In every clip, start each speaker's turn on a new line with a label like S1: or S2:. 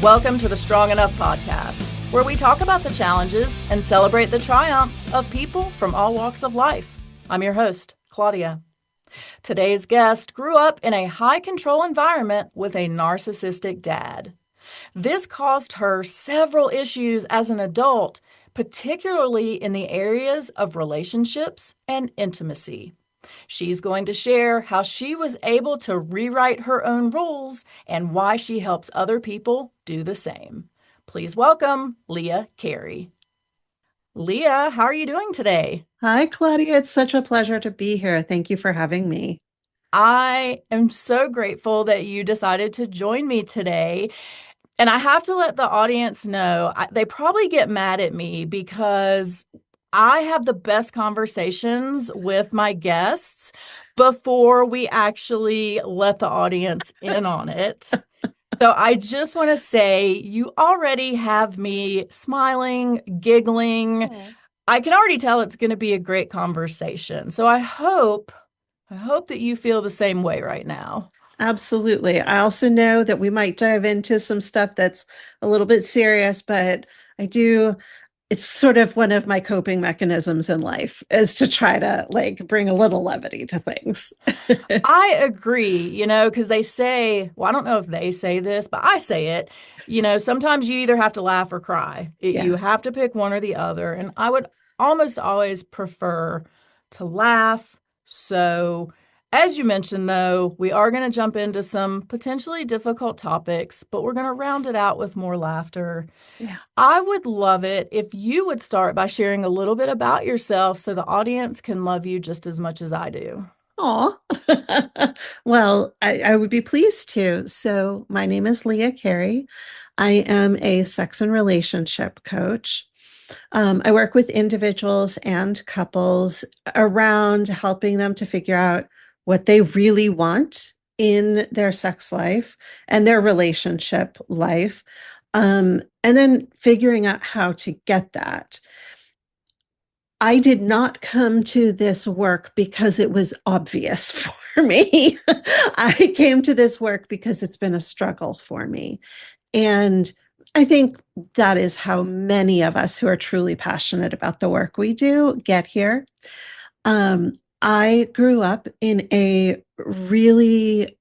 S1: Welcome to the Strong Enough podcast, where we talk about the challenges and celebrate the triumphs of people from all walks of life. I'm your host, Claudia. Today's guest grew up in a high-control environment with a narcissistic dad. This caused her several issues as an adult, particularly in the areas of relationships and intimacy. She's going to share how she was able to rewrite her own rules and why she helps other people do the same. Please welcome Leah Carey. Leah, how are you doing today?
S2: Hi, Claudia. It's such a pleasure to be here. Thank you for having me.
S1: I am so grateful that you decided to join me today. And I have to let the audience know, they probably get mad at me because I have the best conversations with my guests before we actually let the audience in on it. So I just want to say you already have me smiling, giggling. I can already tell it's going to be a great conversation. So I hope that you feel the same way right now.
S2: Absolutely. I also know that we might dive into some stuff that's a little bit serious, but it's sort of one of my coping mechanisms in life is to try to bring a little levity to things.
S1: I agree, because they say, well, I don't know if they say this, but I say it, sometimes you either have to laugh or cry.
S2: Yeah.
S1: You have to pick one or the other. And I would almost always prefer to laugh. So, as you mentioned, though, we are going to jump into some potentially difficult topics, but we're going to round it out with more laughter.
S2: Yeah.
S1: I would love it if you would start by sharing a little bit about yourself so the audience can love you just as much as I do.
S2: Aw. Well, I would be pleased to. So, my name is Leah Carey. I am a sex and relationship coach. I work with individuals and couples around helping them to figure out what they really want in their sex life and their relationship life, and then figuring out how to get that. I did not come to this work because it was obvious for me. I came to this work because it's been a struggle for me. And I think that is how many of us who are truly passionate about the work we do get here. Um, I grew up in a really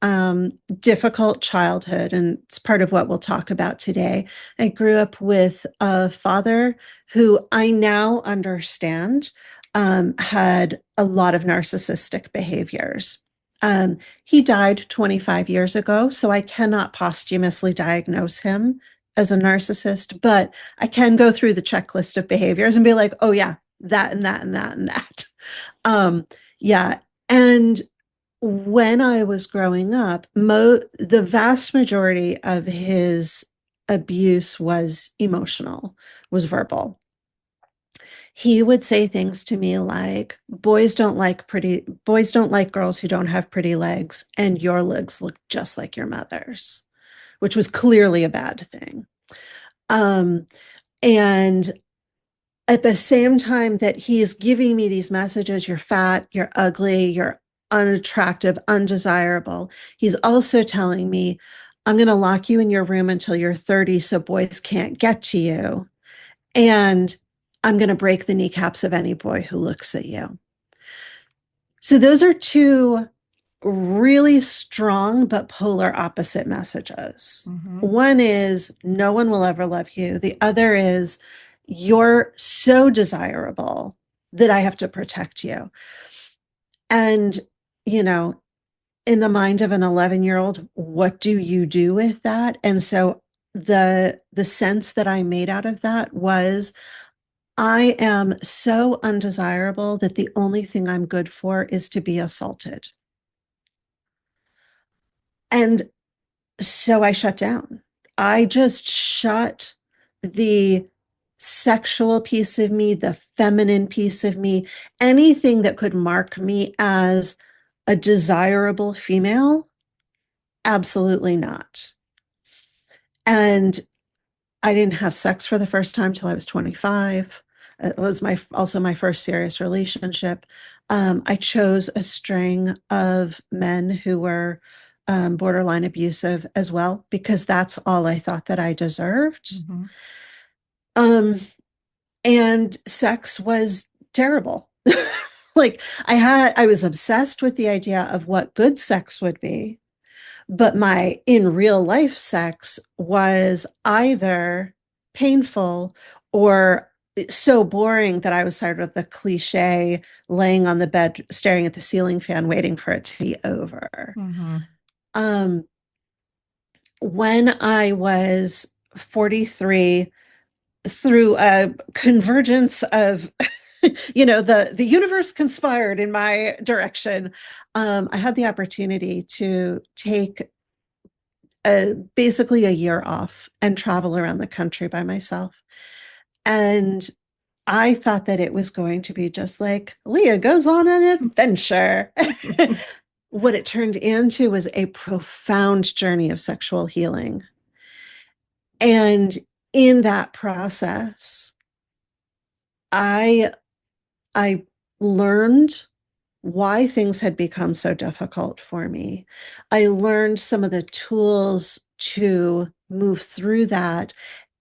S2: difficult childhood, and it's part of what we'll talk about today. I grew up with a father who I now understand had a lot of narcissistic behaviors. He died 25 years ago, so I cannot posthumously diagnose him as a narcissist, but I can go through the checklist of behaviors and be like, oh, yeah, that and that and that and that. Yeah. And when I was growing up, the vast majority of his abuse was emotional, was verbal. He would say things to me like, boys don't like girls who don't have pretty legs, and your legs look just like your mother's, which was clearly a bad thing. And at the same time that he's giving me these messages, you're fat, you're ugly, you're unattractive, undesirable, he's also telling me, I'm going to lock you in your room until you're 30 so boys can't get to you. And I'm going to break the kneecaps of any boy who looks at you. So those are two really strong but polar opposite messages.
S1: Mm-hmm.
S2: One is no one will ever love you. The other is you're so desirable that I have to protect you. And, in the mind of an 11-year-old, what do you do with that? And so the sense that I made out of that was I am so undesirable that the only thing I'm good for is to be assaulted. And so I shut down. I just shut the sexual piece of me, the feminine piece of me, anything that could mark me as a desirable female. Absolutely not. And I didn't have sex for the first time till I was 25. It was also my first serious relationship. I chose a string of men who were borderline abusive as well, because that's all I thought that I deserved.
S1: Mm-hmm.
S2: Um, and sex was terrible. Like I was obsessed with the idea of what good sex would be, but my in real life sex was either painful or so boring that I was sort of the cliche laying on the bed, staring at the ceiling fan, waiting for it to be over.
S1: Mm-hmm.
S2: Um, when I was 43, through a convergence of the universe conspired in my direction. I had the opportunity to take basically a year off and travel around the country by myself. And I thought that it was going to be just like Leah goes on an adventure. What it turned into was a profound journey of sexual healing. And in that process, I I learned why things had become so difficult for me. I learned some of the tools to move through that,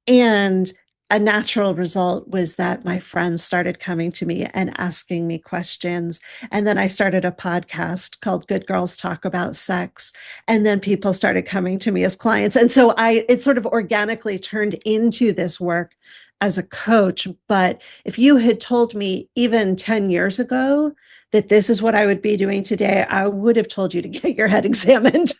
S2: and a natural result was that my friends started coming to me and asking me questions. And then I started a podcast called Good Girls Talk About Sex. And then people started coming to me as clients. And so it sort of organically turned into this work as a coach. But if you had told me even 10 years ago that this is what I would be doing today, I would have told you to get your head examined.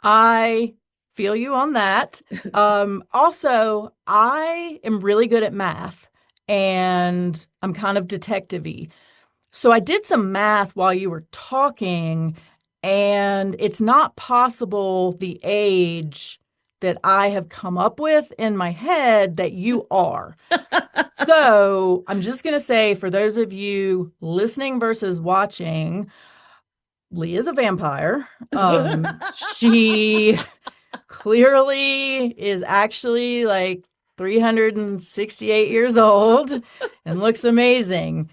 S1: I feel you on that. Also, I am really good at math and I'm kind of detective-y. So I did some math while you were talking, and it's not possible the age that I have come up with in my head that you are. So I'm just going to say, for those of you listening versus watching, Leah's a vampire. She clearly is actually like 368 years old and looks amazing.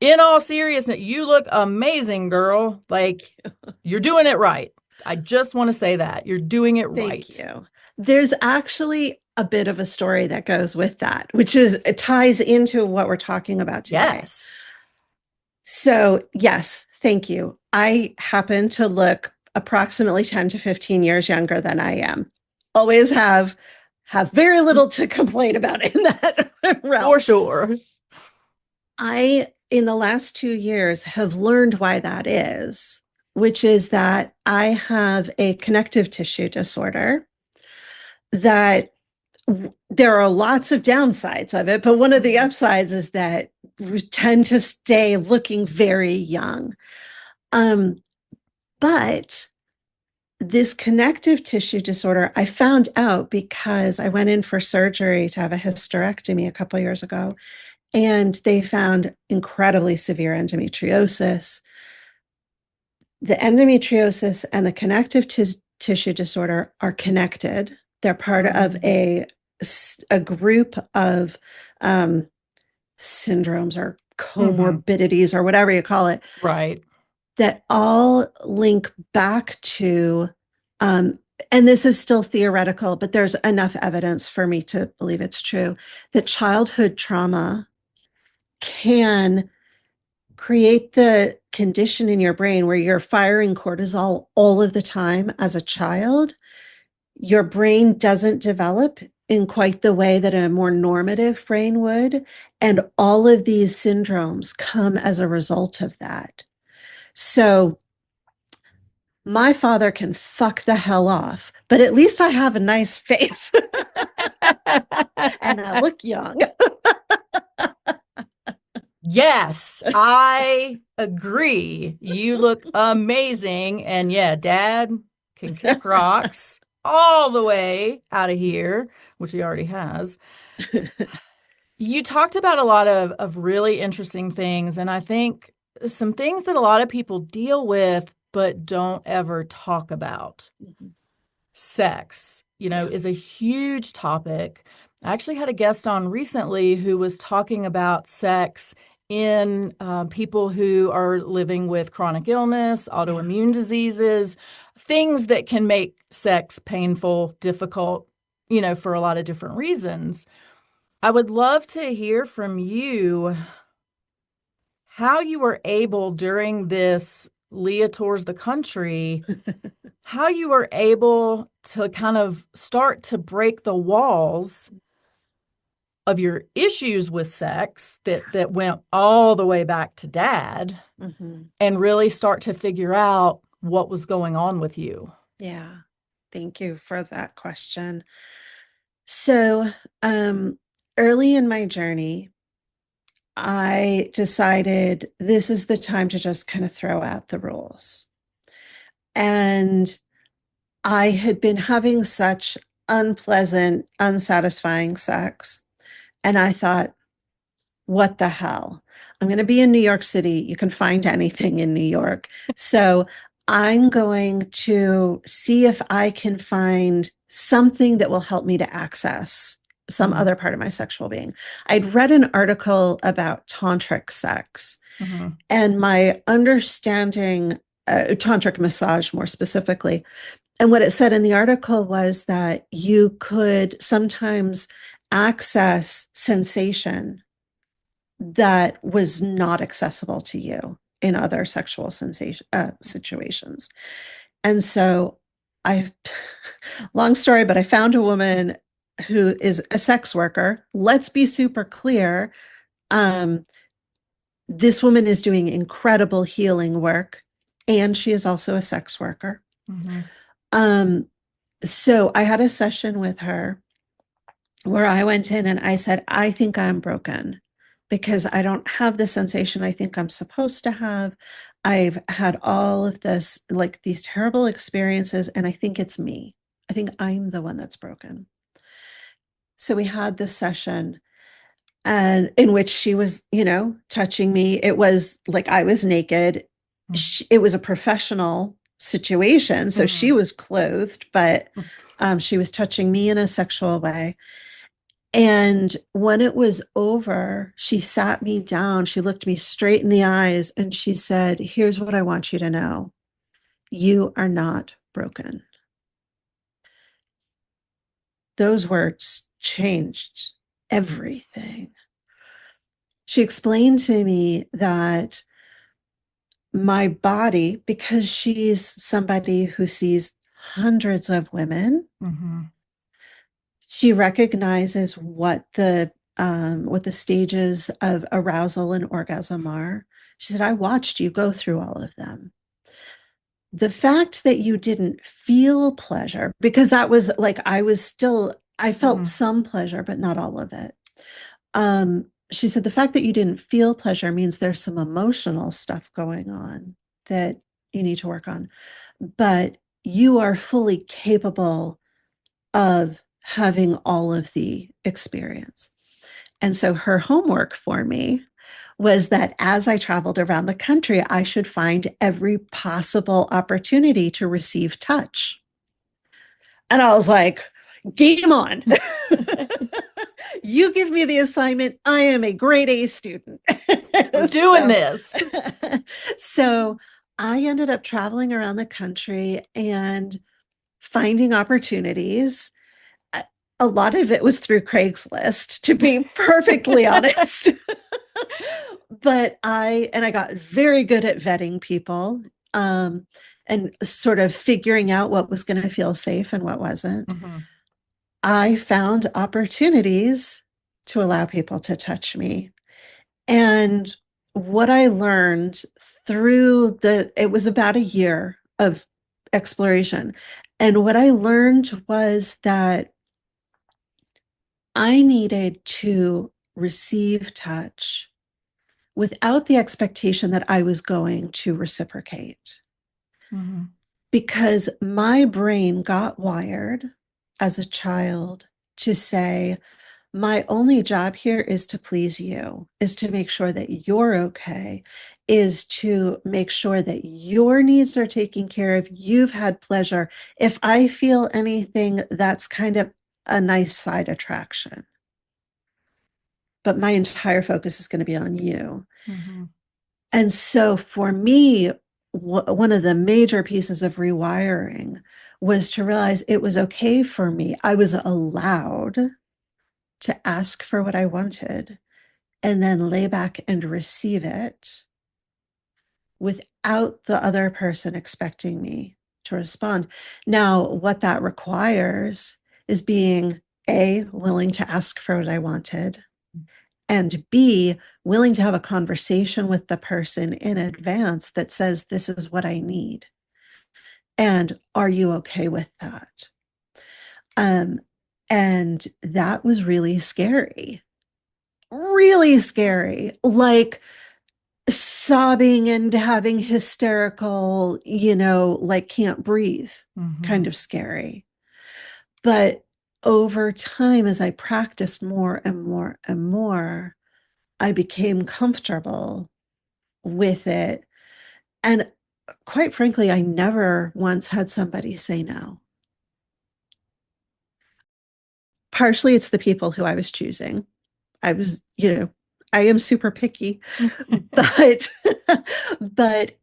S1: In all seriousness, you look amazing, girl. Like, you're doing it right. I just want to say that. You're doing it
S2: Thank
S1: right.
S2: you. There's actually a bit of a story that goes with that, which is it ties into what we're talking about today.
S1: Yes.
S2: So, yes, thank you. I happen to look approximately 10 to 15 years younger than I am. Always have very little to complain about in that
S1: For
S2: realm.
S1: sure.
S2: I, in the last 2 years, have learned why that is, which is that I have a connective tissue disorder that there are lots of downsides of it, but one of the upsides is that we tend to stay looking very young. Um, but this connective tissue disorder, I found out because I went in for surgery to have a hysterectomy a couple years ago, and they found incredibly severe endometriosis. The endometriosis and the connective tissue disorder are connected. They're part of a group of um, syndromes or comorbidities or whatever you call it
S1: Right.
S2: that all link back to, um, and this is still theoretical, but there's enough evidence for me to believe it's true, that childhood trauma can create the condition in your brain where you're firing cortisol all of the time as a child. Your brain doesn't develop in quite the way that a more normative brain would. And all of these syndromes come as a result of that. So my father can fuck the hell off, but at least I have a nice face and I look young.
S1: Yes, I agree. You look amazing. And yeah, dad can kick rocks all the way out of here, which he already has. You talked about a lot of really interesting things, and I think some things that a lot of people deal with but don't ever talk about. Sex,
S2: Yeah.
S1: is a huge topic. I actually had a guest on recently who was talking about sex in people who are living with chronic illness,
S2: Yeah.
S1: autoimmune diseases, things that can make sex painful, difficult, for a lot of different reasons. I would love to hear from you how you were able during this Leah tours the country, how you were able to kind of start to break the walls of your issues with sex that went all the way back to dad
S2: Hmm.
S1: and really start to figure out what was going on with you.
S2: Yeah. Thank you for that question. So, early in my journey, I decided this is the time to just kind of throw out the rules. And I had been having such unpleasant, unsatisfying sex. And I thought, what the hell? I'm going to be in New York City. You can find anything in New York. So I'm going to see if I can find something that will help me to access some
S1: Mm-hmm.
S2: other part of my sexual being. I'd read an article about tantric sex,
S1: Mm-hmm.
S2: and my understanding, tantric massage more specifically, and what it said in the article was that you could sometimes access sensation that was not accessible to you in other sexual sensation situations. And so I, long story, but I found a woman who is a sex worker. Let's be super clear. Um, this woman is doing incredible healing work, and she is also a sex worker.
S1: Mm-hmm.
S2: Um, so I had a session with her where I went in and I said, I think I'm broken because I don't have the sensation I think I'm supposed to have. I've had all of this, like these terrible experiences, and I think it's me. I think I'm the one that's broken. So we had this session, and in which she was, touching me. It was like I was naked. It was a professional situation. So she
S1: Mm-hmm.
S2: was clothed, but she was touching me in a sexual way. And when it was over, she sat me down. She looked me straight in the eyes and she said, here's what I want you to know. You are not broken. Those words changed everything. She explained to me that my body, because she's somebody who sees hundreds of women,
S1: Mm-hmm.
S2: she recognizes what the stages of arousal and orgasm are. She said, I watched you go through all of them. The fact that you didn't feel pleasure, because that was like I felt
S1: Mm-hmm.
S2: some pleasure, but not all of it. She said the fact that you didn't feel pleasure means there's some emotional stuff going on that you need to work on, but you are fully capable of having all of the experience. And so her homework for me was that as I traveled around the country, I should find every possible opportunity to receive touch. And I was like, game on. You give me the assignment. I am a grade A student.
S1: We're doing
S2: so,
S1: this.
S2: so I ended up traveling around the country and finding opportunities. A lot of it was through Craigslist, to be perfectly honest. But I got very good at vetting people, and sort of figuring out what was going to feel safe and what wasn't.
S1: Mm-hmm.
S2: I found opportunities to allow people to touch me. And what I learned it was about a year of exploration. And what I learned was that I needed to receive touch without the expectation that I was going to reciprocate.
S1: Mm-hmm.
S2: Because my brain got wired as a child to say, my only job here is to please you, is to make sure that you're okay, is to make sure that your needs are taken care of. You've had pleasure. If I feel anything, that's kind of a nice side attraction. but my entire focus is going to be on you.
S1: Mm-hmm.
S2: And so for me, one of the major pieces of rewiring was to realize it was okay for me. I was allowed to ask for what I wanted and then lay back and receive it without the other person expecting me to respond. Now, what that requires is being A, willing to ask for what I wanted, and B, willing to have a conversation with the person in advance that says, this is what I need. And are you okay with that? Um, and that was really scary. Like, sobbing and having hysterical, like can't breathe,
S1: Mm-hmm.
S2: kind of scary. But over time, as I practiced more and more and more, I became comfortable with it. And quite frankly, I never once had somebody say no. Partially, it's the people who I was choosing. I was, I am super picky, but but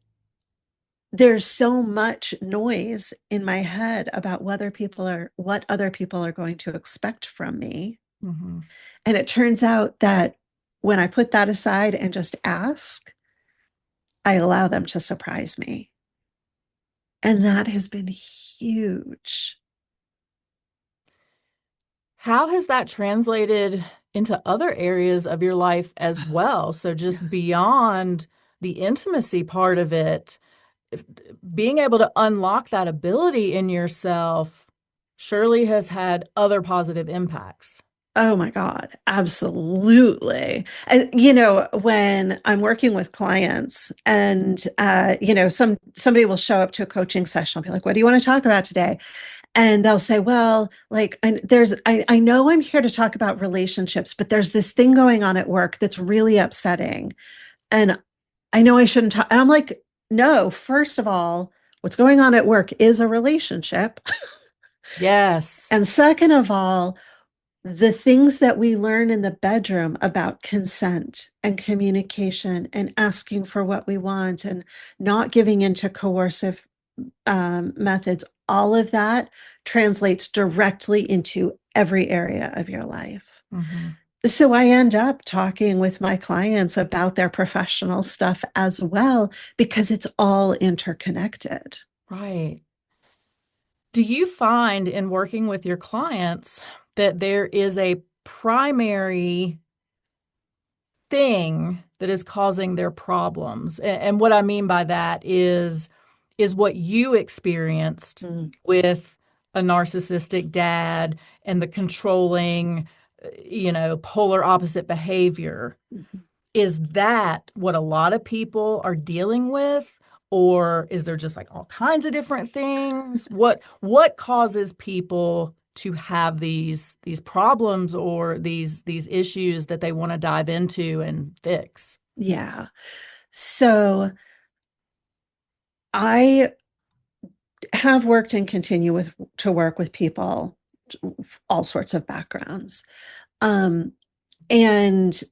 S2: there's so much noise in my head about what other people are going to expect from me.
S1: Mm-hmm.
S2: And it turns out that when I put that aside and just ask, I allow them to surprise me. And that has been huge.
S1: How has that translated into other areas of your life as well? So
S2: Yeah.
S1: just beyond the intimacy part of it, if, being able to unlock that ability in yourself surely has had other positive impacts.
S2: Oh my God, absolutely. And when I'm working with clients and somebody will show up to a coaching session, I'll be like, what do you want to talk about today? And they'll say, well, like I know I'm here to talk about relationships, but there's this thing going on at work that's really upsetting. And I know I shouldn't talk. And I'm like, no, first of all, what's going on at work is a relationship.
S1: Yes.
S2: And second of all, the things that we learn in the bedroom about consent and communication and asking for what we want and not giving into coercive methods, all of that translates directly into every area of your life.
S1: Mm-hmm.
S2: So I end up talking with my clients about their professional stuff as well, because it's all interconnected.
S1: Right. Do you find in working with your clients that there is a primary thing that is causing their problems? And what I mean by that is what you experienced
S2: Mm.
S1: with a narcissistic dad and the controlling, polar opposite behavior.
S2: Mhm.
S1: Is that what a lot of people are dealing with? Or is there just like all kinds of different things? What causes people to have these problems or these issues that they want to dive into and fix?
S2: Yeah. So I have worked and continue to work with people, all sorts of backgrounds. Um, and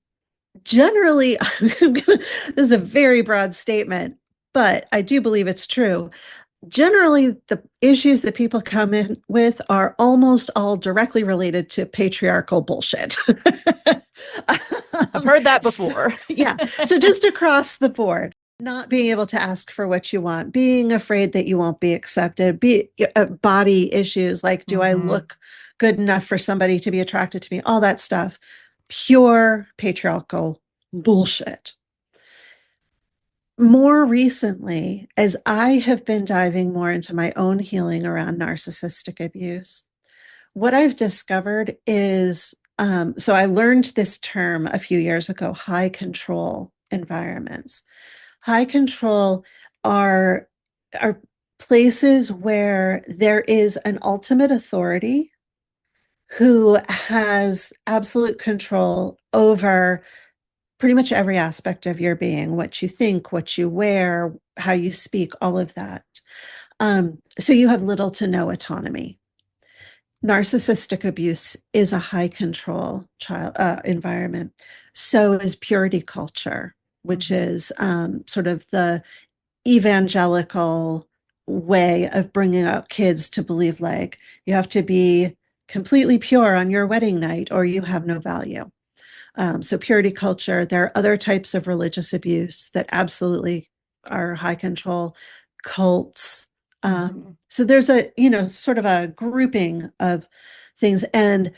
S2: generally, this is a very broad statement, but I do believe it's true. Generally, the issues that people come in with are almost all directly related to patriarchal bullshit.
S1: I've heard that
S2: So,
S1: before.
S2: yeah. So just across the board, not being able to ask for what you want, being afraid that you won't be accepted, body issues like, do I
S1: Hmm.
S2: look good enough for somebody to be attracted to me? All that stuff. Pure patriarchal bullshit. More recently, as I have been diving more into my own healing around narcissistic abuse, what I've discovered is so I learned this term a few years ago: high control environments. High control are, are places where there is an ultimate authority who has absolute control over pretty much every aspect of your being: what you think, what you wear, how you speak, all of that. So you have little to no autonomy. Narcissistic abuse is a high control child environment. So is purity culture, which
S1: Mm-hmm.
S2: is sort of the evangelical way of bringing up kids to believe like you have to be completely pure on your wedding night or you have no value. So purity culture, there are other types of religious abuse that absolutely are high control, cults.
S1: Mm-hmm.
S2: So there's a, sort of a grouping of things. And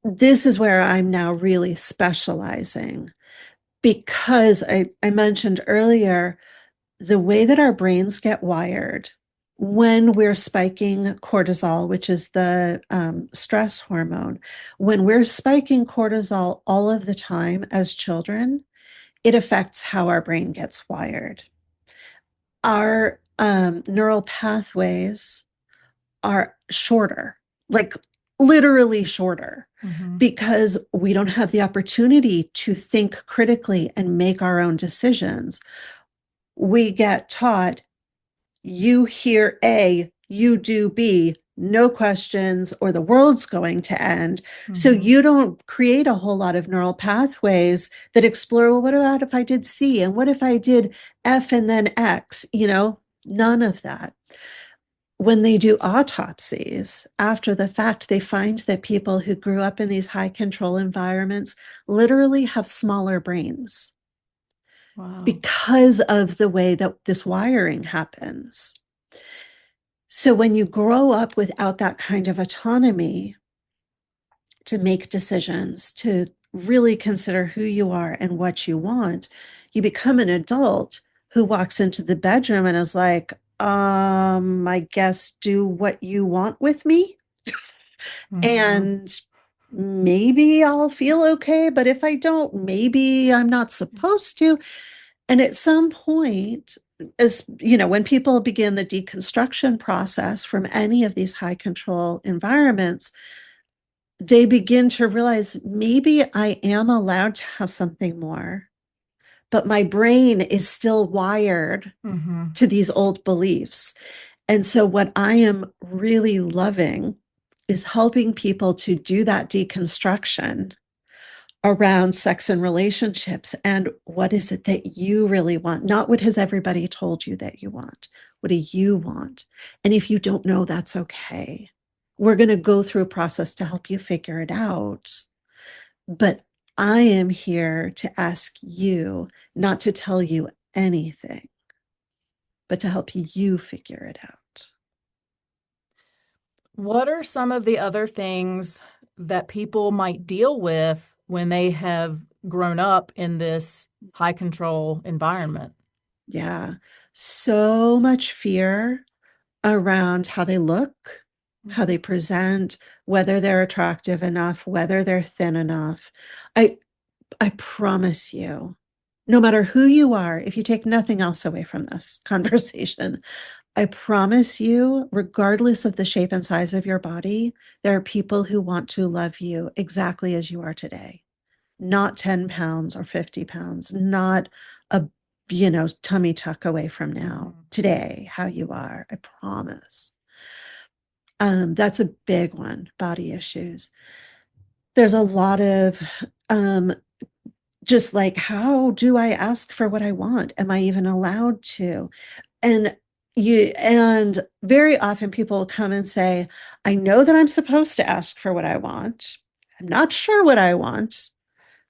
S2: this is where I'm now really specializing because I mentioned earlier the way that our brains get wired when we're spiking cortisol, which is the stress hormone, when we're spiking cortisol all of the time as children, it affects how our brain gets wired. Our neural pathways are shorter, like literally shorter,
S1: Mm-hmm.
S2: because we don't have the opportunity to think critically and make our own decisions. We get taught you hear A, you do B, no questions, or the world's going to end. So
S1: Mm-hmm.
S2: you don't create a whole lot of neural pathways that explore, well, what about if I did C? And what if I did F and then X? None of that. When they do autopsies after the fact, they find that people who grew up in these high control environments literally have smaller brains
S1: Wow.
S2: because of the way that this wiring happens. So when you grow up without that kind of autonomy to make decisions, to really consider who you are and what you want, you become an adult who walks into the bedroom and is like, I guess do what you want with me.
S1: Mm-hmm.
S2: And maybe I'll feel okay, but if I don't, maybe I'm not supposed to. And at some point, as when people begin the deconstruction process from any of these high control environments, they begin to realize maybe I am allowed to have something more, but my brain is still wired
S1: Mm-hmm.
S2: to these old beliefs. And so, what I am really loving is helping people to do that deconstruction around sex and relationships and what is it that you really want, not what has everybody told you that you want. What do you want? And if you don't know, that's okay. We're going to go through a process to help you figure it out. But I am here to ask you not to tell you anything, but to help you figure it out.
S1: What are some of the other things that people might deal with when they have grown up in this high control environment?
S2: Yeah. So much fear around how they look, how
S1: Mhm.
S2: they present, whether they're attractive enough, whether they're thin enough. I I promise you, no matter who you are, if you take nothing else away from this conversation, I promise you, regardless of the shape and size of your body, there are people who want to love you exactly as you are today. Not 10 pounds or 50 pounds, not a tummy tuck away from now.
S1: Mhm.
S2: Today, how you are, I promise. That's a big one, body issues. There's a lot of um, just like, how do I ask for what I want? Am I even allowed to? And and very often people will come and say, I know that I'm supposed to ask for what I want. I'm not sure what I want.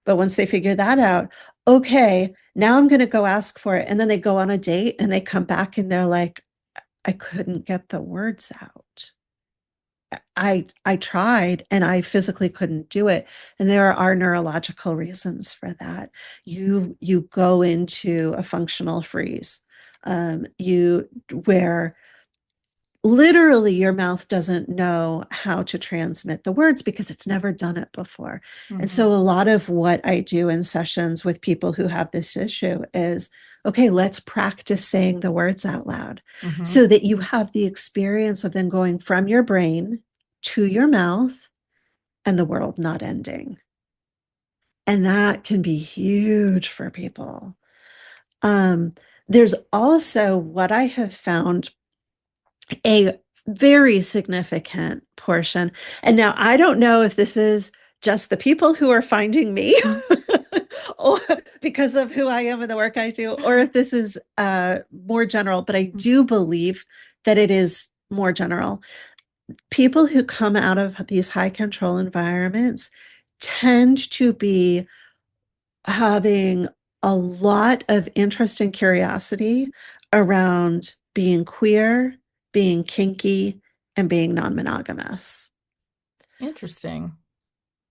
S2: But once they figure that out, okay, now I'm going to go ask for it. And then they go on a date and they come back and they're like, I couldn't get the words out. I tried and I physically couldn't do it. And there are neurological reasons for that. You go into a functional freeze. You where literally your mouth doesn't know how to transmit the words because it's never done it before. And so
S1: Mhm.
S2: a lot of what I do in sessions with people who have this issue is, okay, let's practice saying the words out loud
S1: Mhm.
S2: so that you have the experience of them going from your brain to your mouth and the world not ending. And that can be huge for people. Um, there's also what I have found a very significant portion. And now I don't know if this is just the people who are finding me or because of who I am and the work I do, or if this is more general, but I do believe that it is more general. People who come out of these high control environments tend to be having a lot of interest and curiosity around being queer, being kinky, and being non monogamous.
S1: Interesting.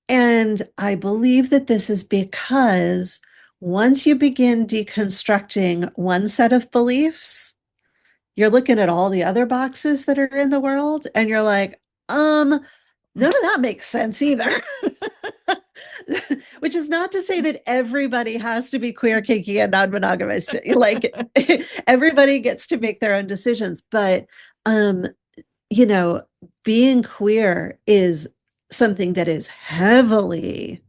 S2: And I believe that this is because once you begin deconstructing one set of beliefs, you're looking at all the other boxes that are in the world and you're like, none of that makes sense either. Which is not to say that everybody has to be queer, kinky, and non-monogamous. Like everybody gets to make their own decisions. But you know, being queer is something that is heavily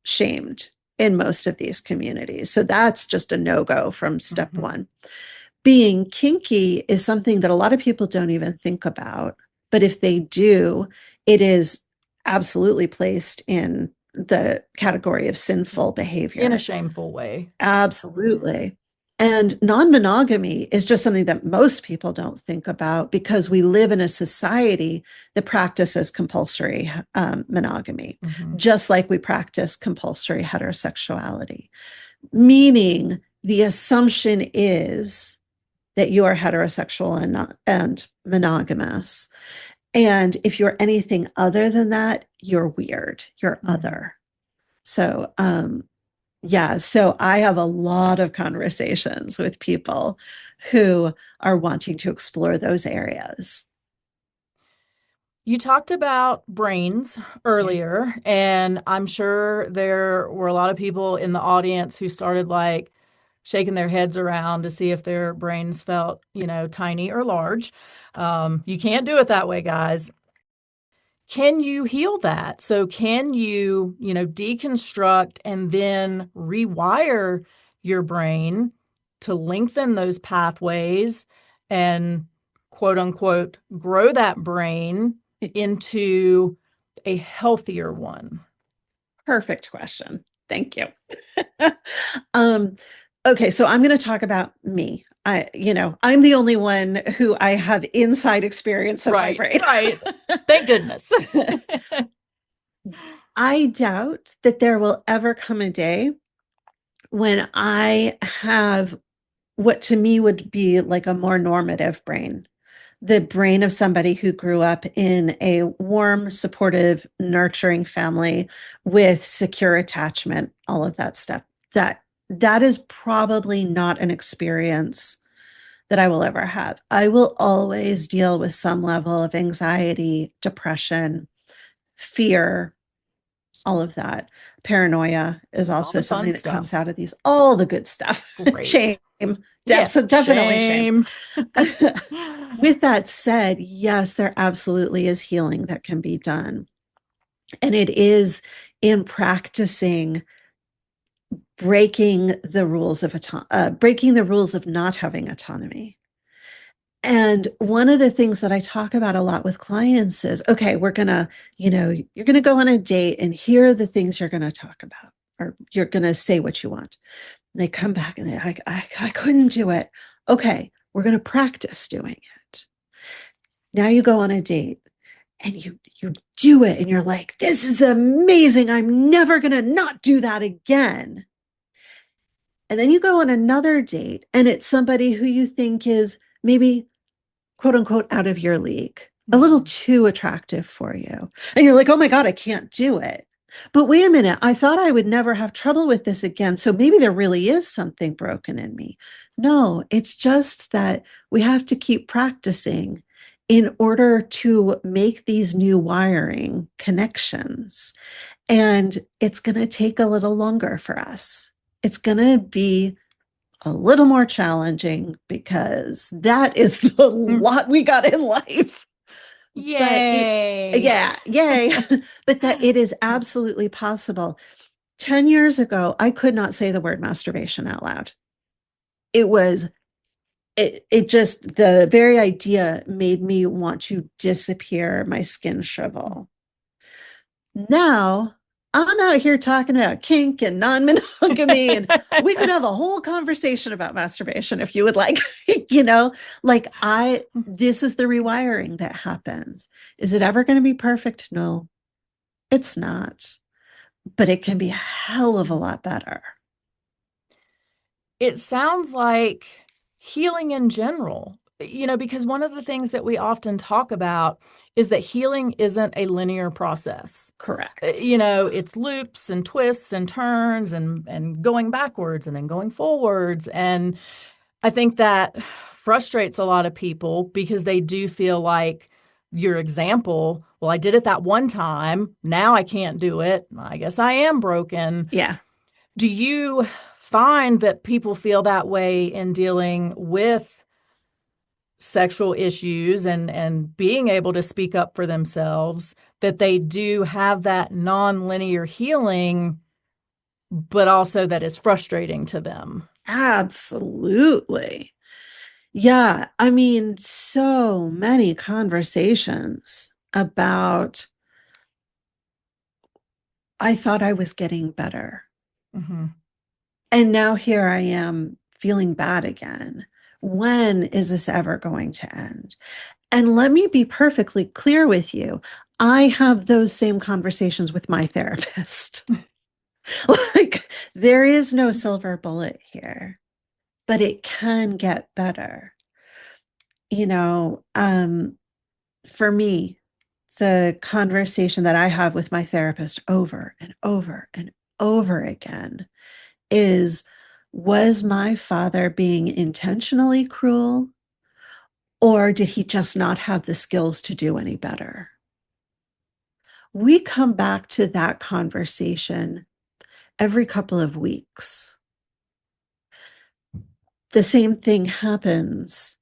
S2: shamed in most of these communities. So that's just a no-go from step one. Being kinky is something that a lot of people don't even think about. But if they do, it is absolutely placed in the category of sinful behavior.
S1: In a shameful way.
S2: Absolutely. And non-monogamy is just something that most people don't think about because we live in a society that practices compulsory monogamy, just like we practice compulsory heterosexuality. Meaning the assumption is that you are heterosexual and monogamous. And if you're anything other than that, you're weird, you're other. So, yeah, so I have a lot of conversations with people who are wanting to explore those areas.
S1: You talked about brains earlier, and I'm sure there were a lot of people in the audience who started like shaking their heads around to see if their brains felt, tiny or large. You can't do it that way, guys. Can you heal that? So can you, deconstruct and then rewire your brain to lengthen those pathways and quote unquote grow that brain into a healthier one?
S2: Perfect question. Thank you. Okay, so I'm going to talk about me. I'm the only one who I have inside experience of my brain.
S1: Right. Thank goodness.
S2: I doubt that there will ever come a day when I have what to me would be like a more normative brain, the brain of somebody who grew up in a warm, supportive, nurturing family with secure attachment, all of that stuff. That is probably not an experience that I will ever have. I will always deal with some level of anxiety, depression, fear, all of that. Paranoia is also something that comes out of these, all the good stuff.
S1: Great.
S2: Shame.
S1: Yes,
S2: So definitely shame.
S1: Shame.
S2: With that said, yes, there absolutely is healing that can be done. And it is in practicing breaking the rules of not having autonomy. And one of the things that I talk about a lot with clients is, okay, you're going to go on a date and here are the things you're going to talk about, or you're going to say what you want. And they come back and they're like, I couldn't do it. Okay, we're going to practice doing it. Now you go on a date and you do it and you're like, this is amazing. I'm never going to not do that again. And then you go on another date and it's somebody who you think is maybe quote unquote out of your league, a little too attractive for you. And you're like, oh my God, I can't do it. But wait a minute, I thought I would never have trouble with this again. So maybe there really is something broken in me. No, it's just that we have to keep practicing in order to make these new wiring connections. And it's going to take a little longer for us. It's going to be a little more challenging because that is the lot we got in life.
S1: Yay.
S2: Yay. But that it is absolutely possible. 10 years ago, I could not say the word masturbation out loud. It was it just, the very idea made me want to disappear, my skin shrivel. Now I'm out here talking about kink and non-monogamy, and we could have a whole conversation about masturbation if you would like. you know, this is the rewiring that happens. Is it ever going to be perfect? No, it's not, but it can be a hell of a lot better.
S1: It sounds like healing in general, because one of the things that we often talk about is that healing isn't a linear process.
S2: Correct.
S1: It's loops and twists and turns and going backwards and then going forwards. And I think that frustrates a lot of people because they do feel like your example, well, I did it that one time. Now I can't do it. I guess I am broken.
S2: Yeah.
S1: Do you find that people feel that way in dealing with sexual issues and being able to speak up for themselves, that they do have that non-linear healing, but also that is frustrating to them?
S2: Absolutely. Yeah. I mean, so many conversations about, I thought I was getting better.
S1: Mm-hmm.
S2: And now here I am feeling bad again. When is this ever going to end? And let me be perfectly clear with you. I have those same conversations with my therapist. Like, there is no silver bullet here, but it can get better. You know, for me, the conversation that I have with my therapist over and over and over again is, was my father being intentionally cruel, or did he just not have the skills to do any better? We come back to that conversation every couple of weeks. The same thing happens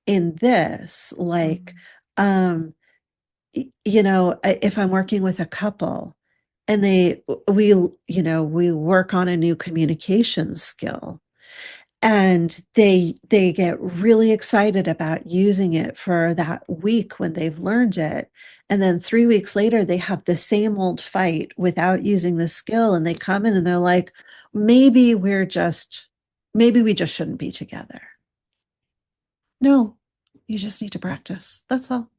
S2: in this, like, um, if I'm working with a couple and we work on a new communication skill, and they get really excited about using it for that week when they've learned it, and then 3 weeks later they have the same old fight without using the skill, and they come in and they're like, maybe we just shouldn't be together. No, you just need to practice, that's all.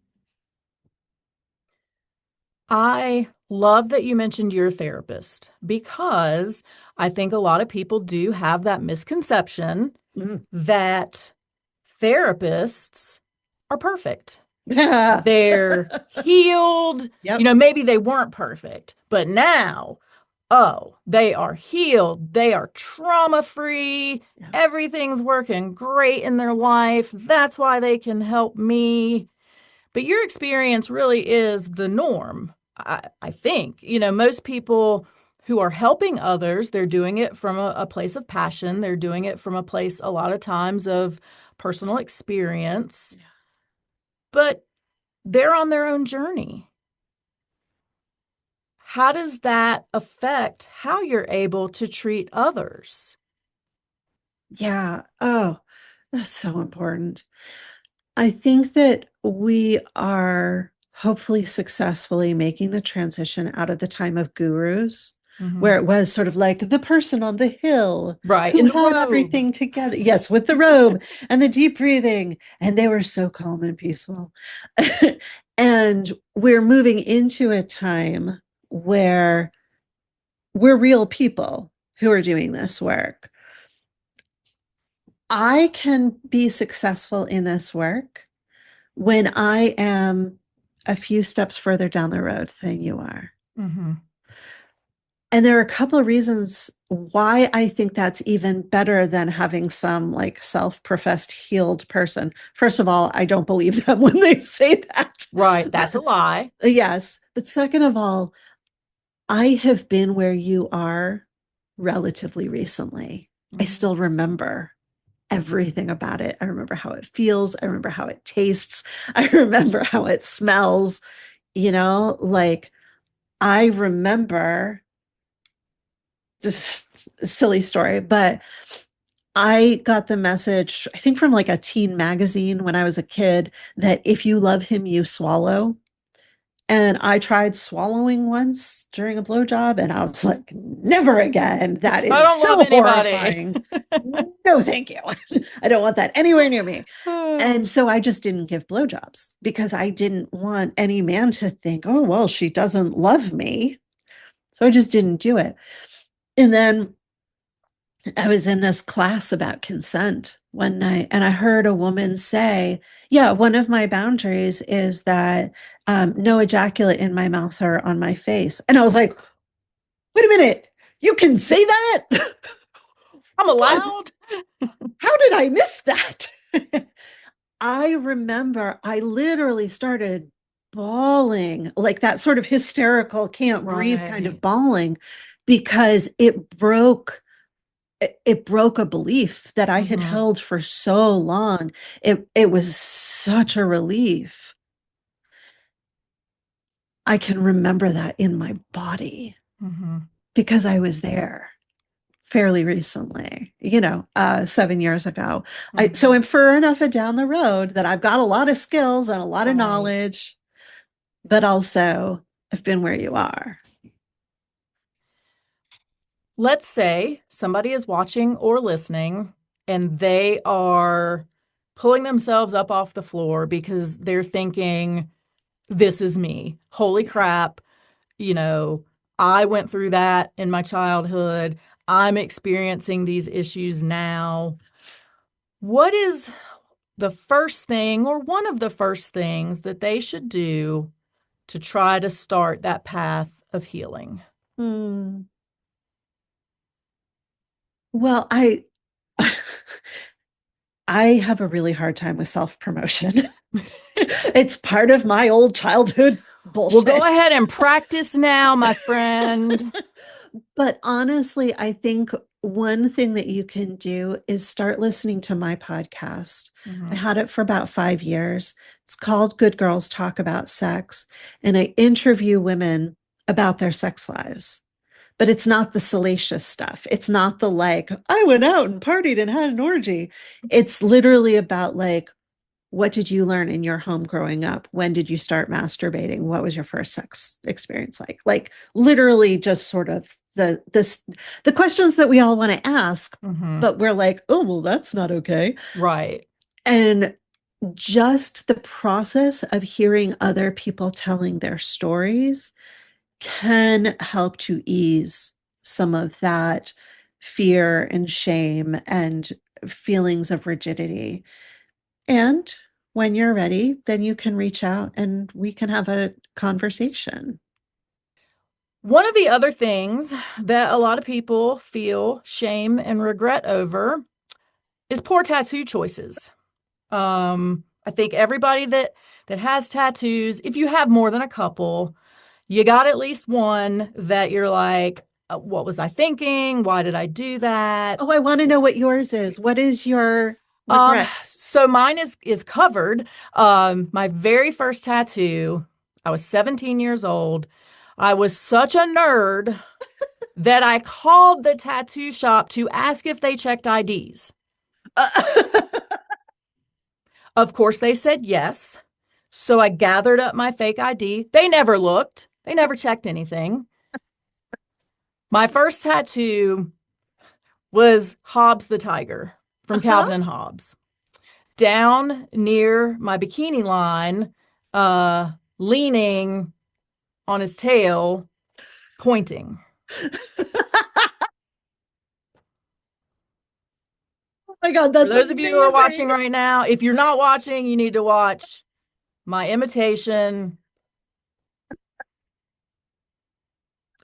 S1: I love that you mentioned your therapist, because I think a lot of people do have that misconception
S2: Mm.
S1: that therapists are perfect.
S2: Yeah.
S1: They're healed.
S2: Yep.
S1: Maybe they weren't perfect, but now, oh, they are healed. They are trauma free.
S2: Yeah.
S1: Everything's working great in their life. That's why they can help me. But your experience really is the norm. I think, most people who are helping others, they're doing it from a place of passion. They're doing it from a place, a lot of times, of personal experience.
S2: Yeah.
S1: But they're on their own journey. How does that affect how you're able to treat others?
S2: Yeah. Oh, that's so important. I think that we are hopefully successfully making the transition out of the time of gurus,
S1: Mm-hmm.
S2: where it was sort of like the person on the hill
S1: Right.
S2: who
S1: In the
S2: had
S1: robe.
S2: everything together. Yes, with the robe and the deep breathing. And they were so calm and peaceful. And we're moving into a time where we're real people who are doing this work. I can be successful in this work when I am a few steps further down the road than you are.
S1: Mm-hmm.
S2: And there are a couple of reasons why I think that's even better than having some like self-professed healed person. First of all, I don't believe them when they say that.
S1: Right. That's a lie.
S2: Yes. But second of all, I have been where you are relatively recently. I
S1: Mm-hmm.
S2: still remember everything about it. I remember how it feels. I remember how it tastes. I remember how it smells. Like, I remember this silly story, but I got the message, I think from like a teen magazine when I was a kid, that if you love him, you swallow. And I tried swallowing once during a blowjob, and I was like, never again. That
S1: I
S2: is
S1: don't love
S2: so
S1: anybody.
S2: horrifying. No, thank you. I don't want that anywhere near me. And so I just didn't give blowjobs because I didn't want any man to think, oh, well, she doesn't love me. So I just didn't do it. And then I was in this class about consent one night, and I heard a woman say, yeah, one of my boundaries is that no ejaculate in my mouth or on my face. And I was like, wait a minute, you can say that?
S1: I'm
S2: What?
S1: allowed.
S2: How did I miss that? I remember I literally started bawling, like that sort of hysterical, can't breathe kind of
S1: Right.
S2: bawling, because it broke a belief that I had
S1: Mm-hmm.
S2: held for so long. It was such a relief. I can remember that in my body
S1: Mm-hmm.
S2: because I was there fairly recently, 7 years ago. So
S1: Mm-hmm.
S2: I'm far enough down the road that I've got a lot of skills and a lot of
S1: Right.
S2: knowledge, but also I've been where you are.
S1: Let's say somebody is watching or listening and they are pulling themselves up off the floor because they're thinking, this is me. Holy
S2: Yeah.
S1: crap. You know, I went through that in my childhood. I'm experiencing these issues now. What is the first thing or one of the first things that they should do to try to start that path of healing?
S2: Hmm. Well, I have a really hard time with self-promotion. It's part of my old childhood
S1: Well, go
S2: bullshit.
S1: ahead and practice now, my friend.
S2: But honestly, I think one thing that you can do is start listening to my podcast. I
S1: Mm-hmm.
S2: had it for about 5 years. It's called Good Girls Talk About Sex. And I interview women about their sex lives. But it's not the salacious stuff. It's not the like, I went out and partied and had an orgy. It's literally about like, what did you learn in your home growing up? When did you start masturbating? What was your first sex experience like? Like literally just sort of the questions that we all want to ask,
S1: Mm-hmm.
S2: but we're like, oh, well, that's not okay.
S1: Right.
S2: And just the process of hearing other people telling their stories can help to ease some of that fear and shame and feelings of rigidity. And when you're ready, then you can reach out and we can have a conversation.
S1: One of the other things that a lot of people feel shame and regret over is poor tattoo choices. I think everybody that has tattoos, if you have more than a couple, you got at least one that you're like, what was I thinking? Why did I do that?
S2: Oh, I want to know what yours is. What is your regret?
S1: So mine is covered. My very first tattoo, I was 17 years old. I was such a nerd that I called the tattoo shop to ask if they checked IDs. Of course, they said yes. So I gathered up my fake ID. They never looked, they never checked anything. My first tattoo was Hobbs the Tiger from
S2: Uh-huh.
S1: Calvin and Hobbes. Down near my bikini line, leaning on his tail, pointing.
S2: Oh my God,
S1: For
S2: that's
S1: those of you who are watching
S2: amazing.
S1: right now, if you're not watching, you need to watch my imitation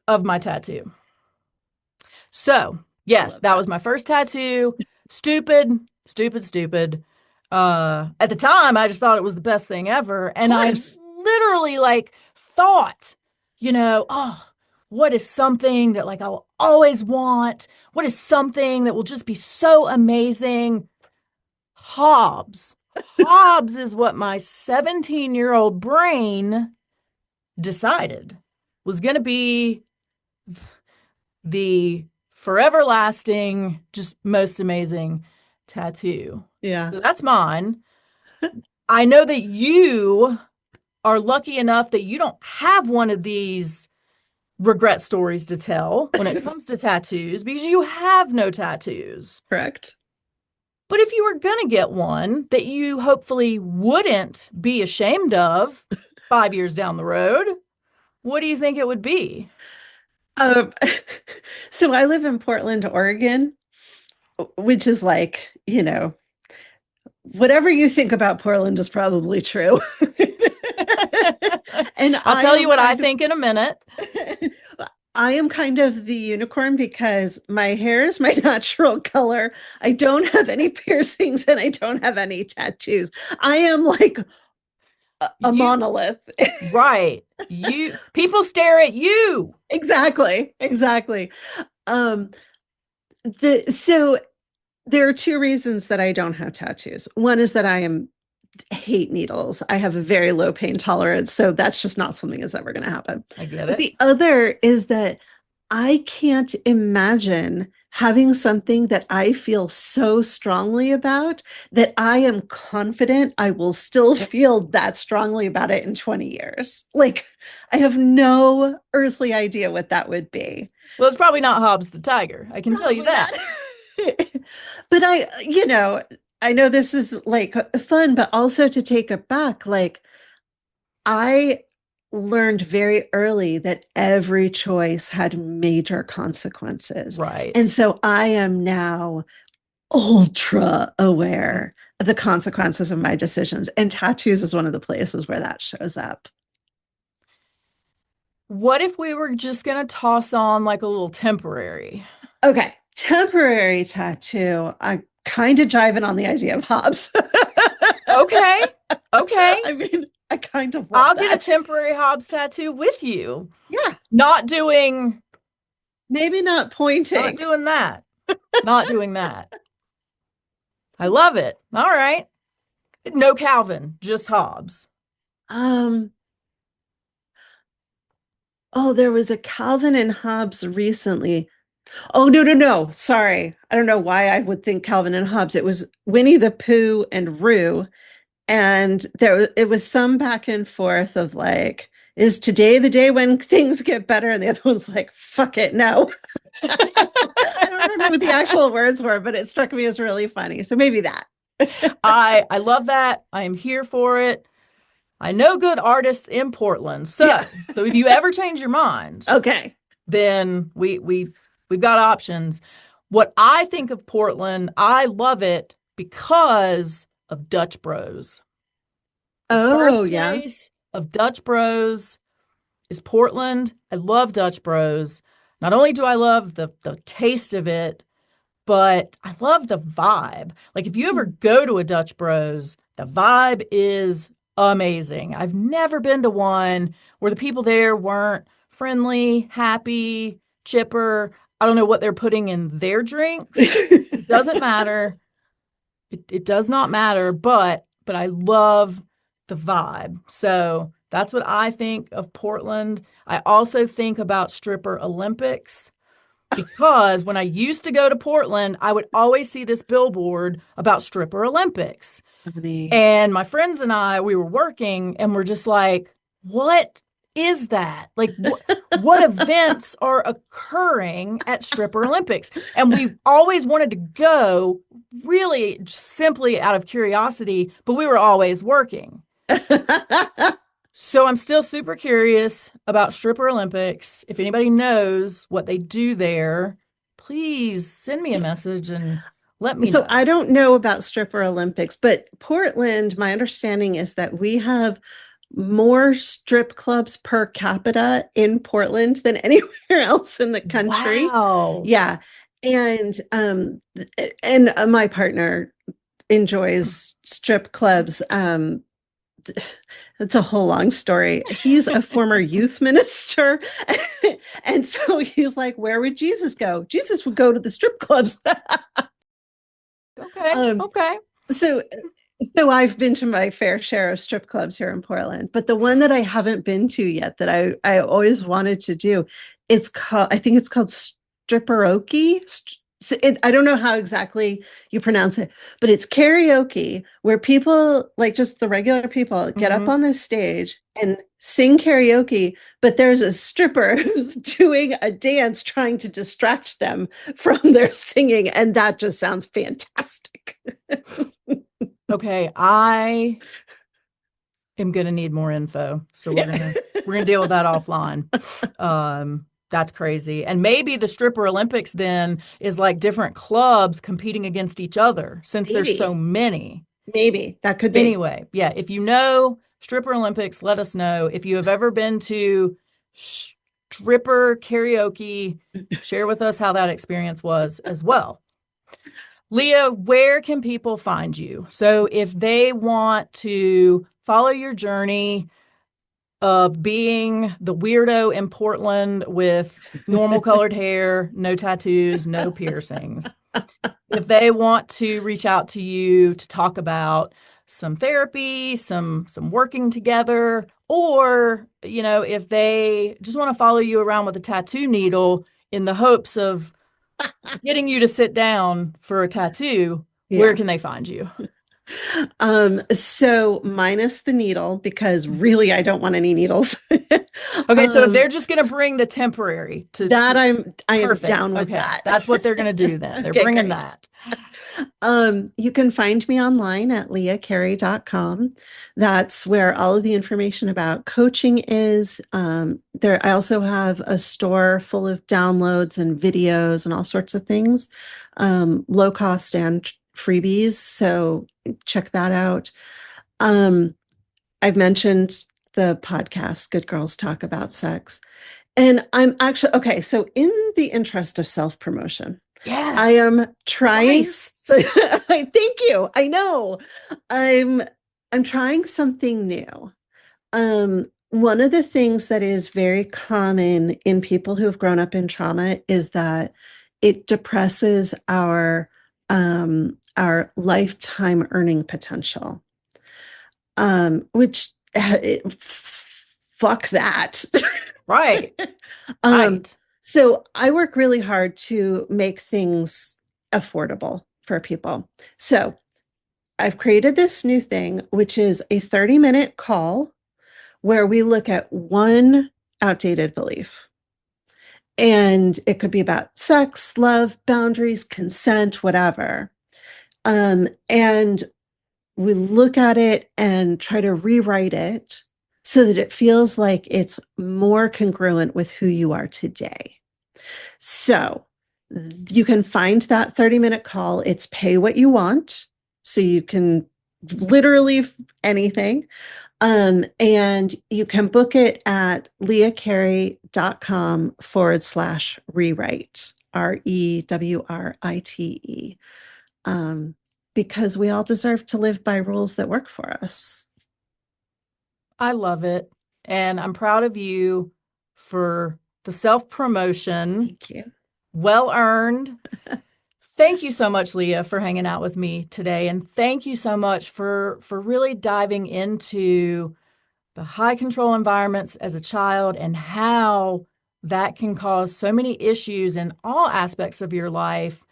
S1: of my tattoo. So,
S2: I
S1: yes,
S2: love
S1: that
S2: that.
S1: was my first tattoo. Stupid, stupid, stupid. At the time, I just thought it was the best thing ever.
S2: Of
S1: And I
S2: course.
S1: literally like thought, oh, what is something that like I'll always want? What is something that will just be so amazing? Hobbs. Hobbs is what my 17-year-old brain decided was going to be the forever lasting, just most amazing tattoo.
S2: Yeah.
S1: So that's mine. I know that you are lucky enough that you don't have one of these regret stories to tell when it comes to tattoos because you have no tattoos.
S2: Correct.
S1: But if you were going to get one that you hopefully wouldn't be ashamed of 5 years down the road, what do you think it would be?
S2: Um, so I live in Portland, Oregon, which is like, whatever you think about Portland is probably true. And
S1: I'll
S2: I
S1: tell you
S2: am
S1: what I
S2: kind
S1: think in a minute.
S2: of I am kind of the unicorn because my hair is my natural color. I don't have any piercings and I don't have any tattoos. I am like a
S1: You
S2: monolith.
S1: right. You people stare at you.
S2: Exactly. Exactly. Um so there are two reasons that I don't have tattoos. One is that I hate needles. I have a very low pain tolerance, so that's just not something that's ever going to happen.
S1: I get
S2: But
S1: it.
S2: the other is that I can't imagine having something that I feel so strongly about that I am confident I will still feel that strongly about it in 20 years. Like, I have no earthly idea what that would be.
S1: Well, it's probably not Hobbs the tiger. I can tell you
S2: Probably
S1: that.
S2: not. But I know this is like fun, but also to take it back, like I learned very early that every choice had major consequences. And
S1: Right.
S2: so I am now ultra aware of the consequences of my decisions. And tattoos is one of the places where that shows up.
S1: What if we were just going to toss on like a little temporary?
S2: Okay, temporary tattoo. I'm kind of jiving on the idea of Hobbs.
S1: Okay. Okay.
S2: I mean, I kind of love
S1: I'll get a
S2: that.
S1: temporary Hobbs tattoo with you.
S2: Yeah,
S1: Not doing
S2: maybe not
S1: not
S2: pointing.
S1: doing that. Not doing that. I love it. All right. No Calvin, just Hobbs.
S2: Um, oh, there was a Calvin and Hobbes recently. Oh, no, no, no. Sorry. I don't know why I would think Calvin and Hobbes. It was Winnie the Pooh and Roo. And it was some back and forth of like, is today the day when things get better? And the other one's like, fuck it, no. I don't remember what the actual words were, but it struck me as really funny. So maybe that.
S1: I love that. I am here for it. I know good artists in Portland. So,
S2: Yeah.
S1: so if you ever change your mind,
S2: Okay.
S1: then we've got options. What I think of Portland, I love it because of Dutch Bros. The
S2: Oh, yeah.
S1: birthplace of Dutch Bros is Portland. I love Dutch Bros. Not only do I love the taste of it, but I love the vibe. Like if you ever go to a Dutch Bros, the vibe is amazing. I've never been to one where the people there weren't friendly, happy, chipper. I don't know what they're putting in their drinks. It doesn't matter. It does not matter, but I love the vibe. So that's what I think of Portland. I also think about Stripper Olympics because when I used to go to Portland, I would always see this billboard about Stripper Olympics.
S2: Funny.
S1: And my friends and I, we were working and we're just like, what is that? Like, what events are occurring at Stripper Olympics? And we always wanted to go really simply out of curiosity, but we were always working. So I'm still super curious about Stripper Olympics. If anybody knows what they do there, please send me a message and let me
S2: So
S1: know.
S2: I don't know about Stripper Olympics, but Portland, my understanding is that we have more strip clubs per capita in Portland than anywhere else in the country.
S1: Wow.
S2: Yeah. And my partner enjoys strip clubs. It's a whole long story. He's a former youth minister. And so he's like, where would Jesus go? Jesus would go to the strip clubs.
S1: Okay.
S2: um,
S1: Okay.
S2: so so I've been to my fair share of strip clubs here in Portland, but the one that I haven't been to yet that I always wanted to do, I think it's called stripperoke. I don't know how exactly you pronounce it, but it's karaoke where people, like just the regular people, get up on this stage and sing karaoke, but there's a stripper who's doing a dance trying to distract them from their singing, and that just sounds fantastic.
S1: Okay, I am going to need more info, so we're gonna deal with that offline. That's crazy. And maybe the stripper Olympics then is like different clubs competing against each other since there's so many.
S2: Maybe that could be.
S1: Anyway, yeah, if you know stripper Olympics, let us know. If you have ever been to stripper karaoke, share with us how that experience was as well. Leah, where can people find you? So if they want to follow your journey of being the weirdo in Portland with normal colored hair, no tattoos, no piercings. If they want to reach out to you to talk about some therapy, some working together, or, if they just want to follow you around with a tattoo needle in the hopes of getting you to sit down for a tattoo, where can they find you?
S2: So minus the needle, because really I don't want any needles.
S1: Okay, so if they're just going to bring the temporary to
S2: that, I am down with that.
S1: That's what they're going to do then. They're bringing that.
S2: You can find me online at leahcarey.com. That's where all of the information about coaching is. I also have a store full of downloads and videos and all sorts of things, low cost and freebies. So check that out. I've mentioned the podcast, Good Girls Talk About Sex. And I'm actually, okay, so in the interest of self-promotion,
S1: yes,
S2: I am trying. Thank you. I know. I'm trying something new. One of the things that is very common in people who have grown up in trauma is that it depresses our lifetime earning potential, which fuck that.
S1: Right. Right.
S2: So I work really hard to make things affordable for people. So I've created this new thing, which is a 30-minute call where we look at one outdated belief. And it could be about sex, love, boundaries, consent, whatever. And we look at it and try to rewrite it so that it feels like it's more congruent with who you are today. So you can find that 30-minute call. It's pay what you want. So you can literally anything. And you can book it at leahcarey.com/rewrite, REWRITE. Because we all deserve to live by rules that work for us.
S1: I love it. And I'm proud of you for the self-promotion.
S2: Thank you.
S1: Well earned. Thank you so much, Leah, for hanging out with me today. And thank you so much for really diving into the high control environments as a child and how that can cause so many issues in all aspects of your life.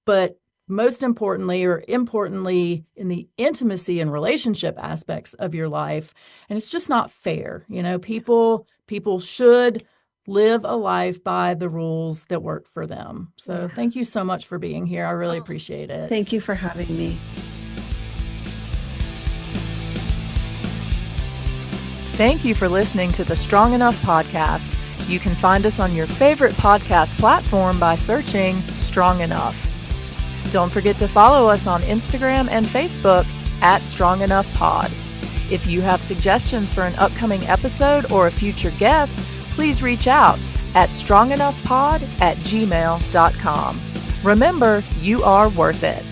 S1: But most importantly, in the intimacy and relationship aspects of your life. And it's just not fair. People should live a life by the rules that work for them. So Thank you so much for being here. I really appreciate it.
S2: Thank you for having me.
S1: Thank you for listening to the Strong Enough podcast. You can find us on your favorite podcast platform by searching Strong Enough. Don't forget to follow us on Instagram and Facebook at Strong Enough Pod. If you have suggestions for an upcoming episode or a future guest, please reach out at strongenoughpod@gmail.com. Remember, you are worth it.